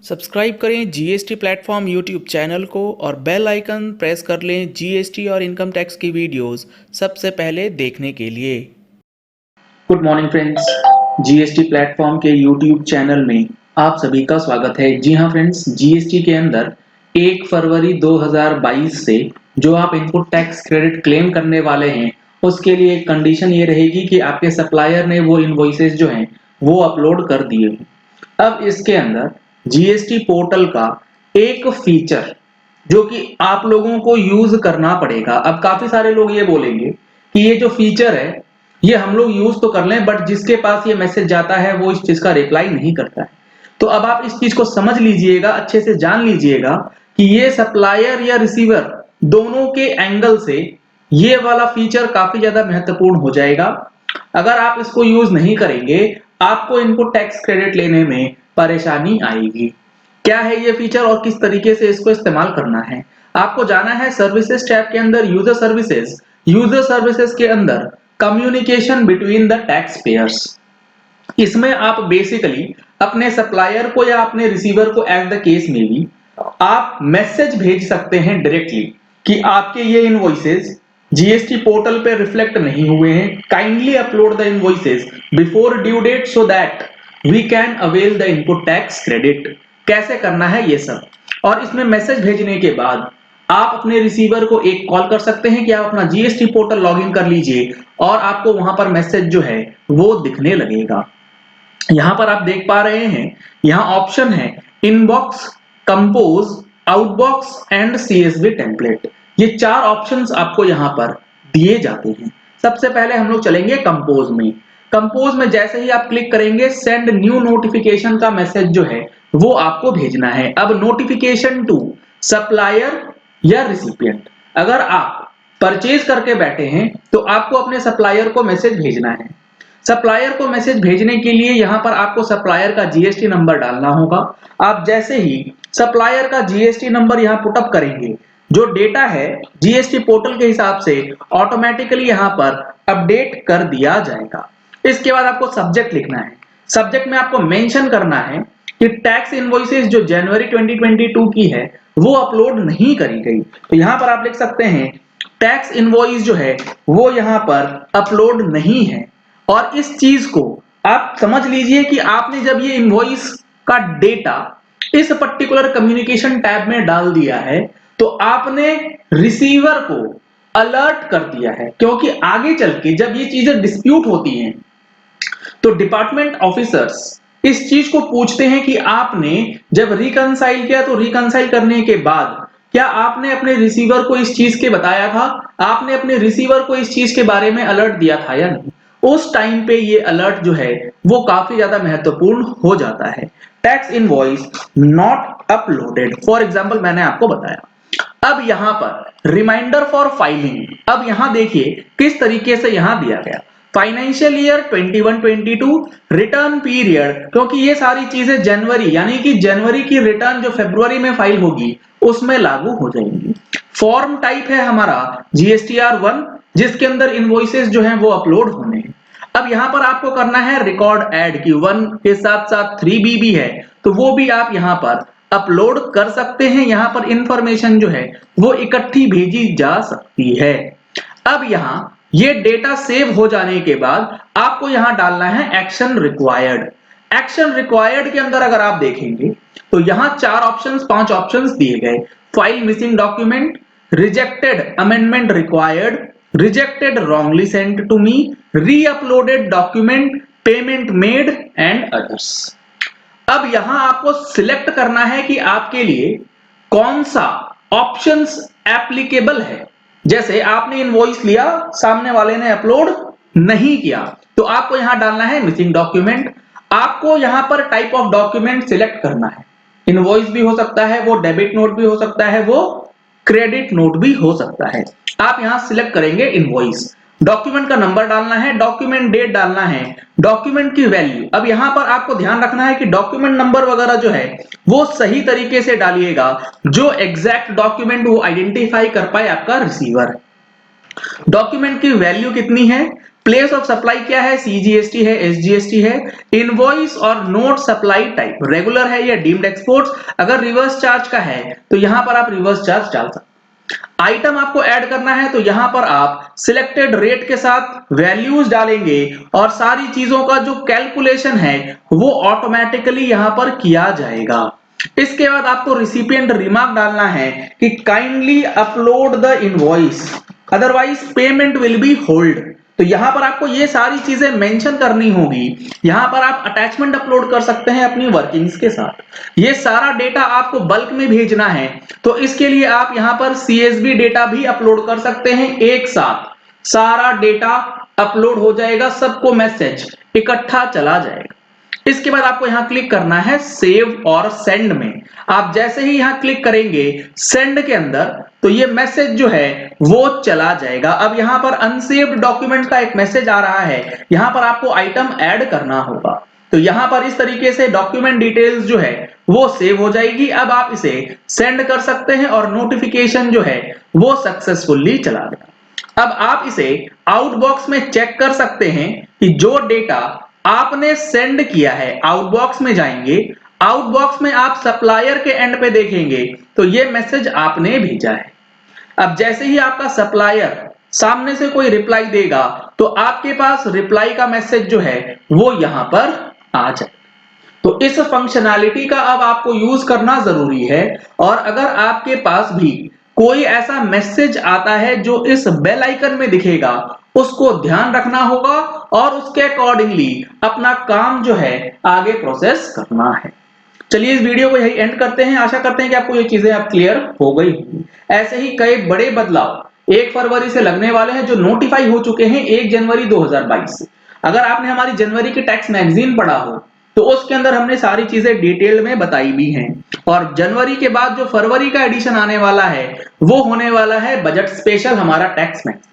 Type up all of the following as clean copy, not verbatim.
Subscribe करें GST platform YouTube channel को और बेल आइकन प्रेस कर लें जीएसटी और इनकम टैक्स की वीडियोस सबसे पहले देखने के लिए। Good morning friends, GST platform के यूट्यूब चैनल में आप सभी का स्वागत है। जी हाँ फ्रेंड्स, जीएसटी के अंदर 1 फरवरी 2022 से जो आप इनपुट टैक्स क्रेडिट क्लेम करने वाले हैं उसके लिए एक कंडीशन ये रहेगी कि आपके सप्लायर ने वो इनवॉइसेस जो हैं वो अपलोड कर दिए हों। अब इसके अंदर जीएसटी पोर्टल का एक फीचर जो कि आप लोगों को यूज करना पड़ेगा। अब काफी सारे लोग ये बोलेंगे कि ये जो फीचर है ये हम लोग यूज तो कर लें, बट जिसके पास ये मैसेज जाता है वो इस चीज का रिप्लाई नहीं करता है। तो अब आप इस चीज को समझ लीजिएगा, अच्छे से जान लीजिएगा कि ये सप्लायर या रिसीवर दोनों के एंगल से ये वाला फीचर काफी ज्यादा महत्वपूर्ण हो जाएगा। अगर आप इसको यूज नहीं करेंगे आपको इनपुट टैक्स क्रेडिट लेने में परेशानी आएगी। क्या है ये फीचर और किस तरीके से इसको इस्तेमाल करना है, आपको जाना है सर्विसेज टैब के अंदर यूजर सर्विसेज। यूजर सर्विसेज के अंदर communication between the tax payers, इसमें आप बेसिकली अपने सप्लायर को या अपने रिसीवर को एज द केस में भी आप मैसेज भेज सकते हैं डायरेक्टली कि आपके ये इनवॉइसेस जीएसटी पोर्टल पे रिफ्लेक्ट नहीं हुए हैं, kindly upload the invoices before due date so that we can avail the input tax credit. कैसे करना है ये सब, और इसमें मैसेज भेजने के बाद आप अपने रिसीवर को एक कॉल कर सकते हैं कि आप अपना जीएसटी पोर्टल लॉगिन कर लीजिए और आपको वहां पर मैसेज जो है वो दिखने लगेगा। यहां पर आप देख पा रहे हैं, यहां ऑप्शन है inbox, compose, outbox and CSV template. ये 4 ऑप्शंस आपको यहां पर दिए जाते हैं। सबसे पहले हम लोग चलेंगे कंपोज में। कंपोज में जैसे ही आप क्लिक करेंगे सेंड न्यू नोटिफिकेशन का मैसेज जो है वो आपको भेजना है। अब नोटिफिकेशन टू सप्लायर या रिसिपिएंट, अगर आप परचेज करके बैठे हैं तो आपको अपने सप्लायर को मैसेज भेजना है। सप्लायर को मैसेज भेजने के लिए यहां पर आपको सप्लायर का जीएसटी नंबर डालना होगा। आप जैसे ही सप्लायर का जीएसटी नंबर यहां पुटअप करेंगे, जो डेटा है जीएसटी पोर्टल के हिसाब से ऑटोमेटिकली यहां पर अपडेट कर दिया जाएगा। इसके बाद आपको सब्जेक्ट लिखना है। सब्जेक्ट में आपको मेंशन करना है कि टैक्स इनवॉइसेस जो जनवरी 2022 की है वो अपलोड नहीं करी गई। तो यहां पर आप लिख सकते हैं टैक्स इनवॉइस जो है वो यहां पर अपलोड नहीं है। और इस चीज को आप समझ लीजिए कि आपने जब ये इनवॉइस का डेटा इस पर्टिकुलर कम्युनिकेशन टैब में डाल दिया है तो आपने रिसीवर को अलर्ट कर दिया है, क्योंकि आगे चल के जब ये चीजें डिस्प्यूट होती हैं तो डिपार्टमेंट ऑफिसर्स इस चीज को पूछते हैं कि आपने जब रिकंसाइल किया तो रिकंसाइल करने के बाद क्या आपने अपने रिसीवर को इस चीज के बताया था, आपने अपने रिसीवर को इस चीज के बारे में अलर्ट दिया था या नहीं। उस टाइम पे ये अलर्ट जो है वो काफी ज्यादा महत्वपूर्ण हो जाता है। Tax invoice not uploaded, for example मैंने आपको बताया। अब यहां पर रिमाइंडर फॉर फाइलिंग, अब यहां देखिए किस तरीके से यहां दिया गया फाइनेंशियल ईयर 21-22 रिटर्न पीरियड, क्योंकि ये सारी चीजें जनवरी यानी कि जनवरी की रिटर्न जो फरवरी में फाइल होगी उसमें लागू हो जाएंगी। फॉर्म टाइप है हमारा जीएसटीआर 1, जिसके अंदर इनवॉइसेस जो हैं वो अपलोड होने हैं। अब यहां पर आपको करना है रिकॉर्ड ऐड की 1 के साथ साथ 3B भी है तो वो भी आप यहां पर अपलोड कर सकते हैं। यहां पर इंफॉर्मेशन जो है वो इकट्ठी भेजी जा सकती है। अब यहां ये डेटा सेव हो जाने के बाद आपको यहां डालना है एक्शन रिक्वायर्ड। एक्शन रिक्वायर्ड के अंदर अगर आप देखेंगे तो यहां 4 ऑप्शंस 5 ऑप्शंस दिए गए, file missing document, rejected amendment required, rejected wrongly sent to me, re-uploaded document, payment made and others. अब यहां आपको सिलेक्ट करना है कि आपके लिए कौन सा ऑप्शंस एप्लीकेबल है। जैसे आपने इनवॉइस लिया, सामने वाले ने अपलोड नहीं किया तो आपको यहां डालना है मिसिंग डॉक्यूमेंट। आपको यहां पर टाइप ऑफ डॉक्यूमेंट सिलेक्ट करना है, इनवॉइस भी हो सकता है, वो डेबिट नोट भी हो सकता है, वो क्रेडिट नोट भी हो सकता है। आप यहां सिलेक्ट करेंगे इनवॉइस, डॉक्यूमेंट का नंबर डालना है, डॉक्यूमेंट डेट डालना है, डॉक्यूमेंट की वैल्यू। अब यहां पर आपको ध्यान रखना है कि डॉक्यूमेंट नंबर वगैरह जो है वो सही तरीके से डालिएगा, जो एग्जैक्ट डॉक्यूमेंट वो आइडेंटिफाई कर पाए आपका रिसीवर। डॉक्यूमेंट की वैल्यू कितनी है प्लेस ऑफ सप्लाई क्या है, सीजीएसटी है, एसजीएसटी है। इनवॉइस और नोट सप्लाई टाइप रेगुलर है या डीम्ड एक्सपोर्ट्स। अगर रिवर्स चार्ज का है तो यहां पर आप रिवर्स चार्ज डाल सकते हैं। आइटम आपको ऐड करना है तो यहां पर आप सिलेक्टेड रेट के साथ वैल्यूज डालेंगे और सारी चीजों का जो कैलकुलेशन है वो ऑटोमेटिकली यहां पर किया जाएगा। इसके बाद आपको रिसिपिएंट रिमार्क डालना है कि kindly upload the invoice otherwise payment will be hold. तो यहां पर आपको ये सारी चीजें मेंशन करनी होगी। यहां पर आप अटैचमेंट अपलोड कर सकते हैं अपनी वर्किंग्स के साथ। ये सारा डेटा आपको बल्क में भेजना है तो इसके लिए आप यहां पर सीएसवी डेटा भी अपलोड कर सकते हैं। एक साथ सारा डेटा अपलोड हो जाएगा, सबको मैसेज इकट्ठा चला जाएगा। इसके बाद आपको यहां क्लिक करना है सेव और सेंड में। आप जैसे ही यहां क्लिक करेंगे सेंड के अंदर तो ये मैसेज जो है वो चला जाएगा। अब यहां पर अनसेव्ड डॉक्यूमेंट का एक मैसेज आ रहा है, यहां पर आपको आइटम ऐड करना होगा। तो यहां पर इस तरीके से डॉक्यूमेंट डिटेल्स जो है वो सेव हो जाएगी। अब आप इसे सेंड कर सकते हैं और नोटिफिकेशन जो है वो सक्सेसफुली चला गया। अब आप इसे आउटबॉक्स में चेक कर सकते हैं कि जो डेटा आपने सेंड किया है, आउटबॉक्स में जाएंगे, आउटबॉक्स में आप सप्लायर के एंड पे देखेंगे तो ये मैसेज आपने भेजा है। अब जैसे ही आपका सप्लायर सामने से कोई रिप्लाई देगा तो आपके पास रिप्लाई का मैसेज जो है वो यहां पर आ जाए। तो इस फंक्शनैलिटी का अब आपको यूज करना जरूरी है। और अगर आपके पास भी कोई ऐसा मैसेज आता है जो इस बेल आइकन में दिखेगा उसको ध्यान रखना होगा और उसके अकॉर्डिंगली अपना काम जो है आगे प्रोसेस करना है। चलिए इस वीडियो को यही एंड करते हैं। आशा करते हैं कि आपको ये चीजें अब क्लियर हो गई होंगी। ऐसे ही कई बड़े बदलाव 1 फरवरी से लगने वाले हैं जो नोटिफाई हो चुके हैं 1 जनवरी 2022 से। अगर आपने हमारी जनवरी की टैक्स मैगजीन पढ़ा हो तो उसके अंदर हमने सारी चीजें डिटेल में बताई भी हैं। और जनवरी के बाद जो फरवरी का एडिशन आने वाला है वो होने वाला है बजट स्पेशल हमारा टैक्स मैगजीन।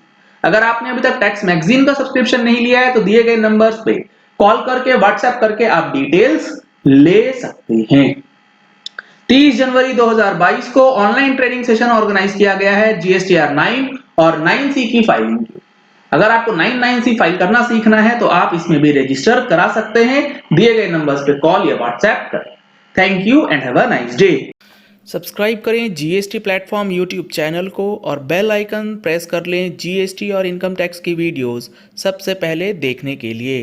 अगर आपने अभी तक टैक्स मैगजीन का सब्सक्रिप्शन नहीं लिया है तो दिए गए नंबर्स पे कॉल करके व्हाट्सएप करके आप डिटेल्स ले सकते हैं। 30 जनवरी 2022 को ऑनलाइन ट्रेनिंग सेशन ऑर्गेनाइज किया गया है जीएसटीआर 9 और 9C की फाइलिंग की। अगर आपको 9(9)C फाइल करना सीखना है तो आप इसमें भी रजिस्टर करा सकते हैं। दिए गए नंबर्स पे कॉल या व्हाट्सएप करें। Thank you and have a nice day. Subscribe करें जीएसटी प्लेटफॉर्म यूट्यूब चैनल को और बेल आइकन प्रेस कर लें जीएसटी और इनकम टैक्स की वीडियोस सबसे पहले देखने के लिए।